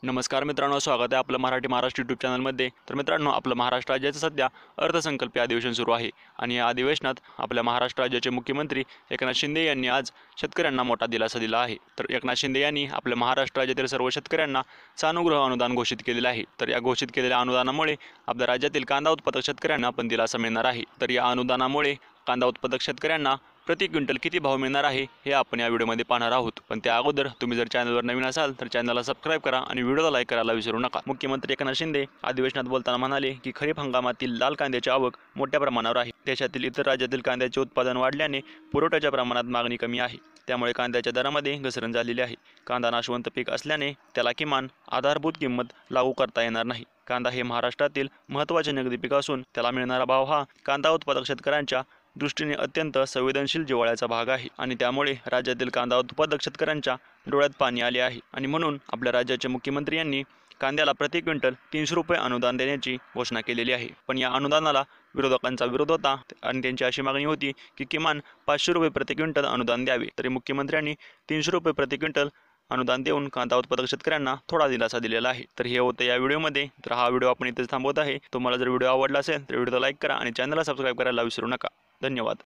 नमस्कार मित्रांनो, स्वागत आहे आपलं मराठी महाराष्ट्र यूट्यूब चॅनलमध्ये। तर मित्रांनो, आपलं महाराष्ट्र राज्याचं सध्या अर्थसंकल्पीय अधिवेशन सुरू आहे आणि या अधिवेशनात आपल्या महाराष्ट्र राज्याचे मुख्यमंत्री एकनाथ शिंदे यांनी आज शेतकऱ्यांना मोठा दिलासा दिला आहे। तर एकनाथ शिंदे यांनी आपल्या महाराष्ट्र राज्यातील सर्व शेतकऱ्यांना सानुग्रह अनुदान घोषित केलेले आहे। तर या घोषित केलेल्या अनुदानामुळे आपल्या राज्यातील कांदा उत्पादक शेतकऱ्यांना पण दिलासा मिळणार आहे। तर या अनुदानामुळे कांदा उत्पादक शेतकऱ्यांना प्रति क्विंटल किती भाव मिळणार आहे हे आपण या व्हिडिओमध्ये पाहणार आहोत। पण त्या अगोदर तुम्ही जर चॅनलवर नवीन असाल तर चॅनलला सबस्क्राइब करा आणि व्हिडिओला लाईक करायला विसरू नका। मुख्यमंत्री एकनाथ शिंदे अधिवेशनात बोलताना म्हणाले की खरीप हंगामातील लाल कांद्याची आवक मोठ्या प्रमाणावर आहे। देशातील इतर राज्यातील कांद्याचे उत्पादन वाढल्याने पुरवठ्याच्या प्रमाणात मागणी कमी आहे, त्यामुळे कांद्याच्या दरामध्ये घसरण झालेली आहे। कांदा नाशवंत पीक असल्याने त्याला किमान आधारभूत किंमत लागू करता येणार नाही। कांदा हे महाराष्ट्रातील महत्त्वाचे नगदी पीक असून त्याला मिळणारा भाव हा कांदा उत्पादक शेतकऱ्यांच्या दृष्टीने अत्यंत संवेदनशील जिव्हाळ्याचा भाग आहे आणि त्यामुळे राज्यातील कांदा उत्पादक शेतकऱ्यांच्या डोळ्यात पाणी आले आहे। आणि म्हणून आपल्या राज्याचे मुख्यमंत्री यांनी कांद्याला प्रति क्विंटल 300 रुपये अनुदान देण्याची घोषणा केलेली आहे। पण या अनुदानाला विरोधकांचा विरोध होता आणि त्यांची अशी मागणी होती की किमान 500 रुपये प्रति क्विंटल अनुदान द्यावे। तरी मुख्यमंत्र्यांनी 300 रुपये प्रति क्विंटल अनुदान देऊन कांदा उत्पादक शेतकऱ्यांना थोडा दिलासा दिलेला आहे। तर हे होतं या व्हिडिओमध्ये। तर हा व्हिडिओ आपण इथेच थांबवत आहे। तुम्हाला जर व्हिडिओ आवडला असेल तर व्हिडिओला लाईक करा आणि चॅनलला सबस्क्राइब करायला विसरू नका। धन्यवाद।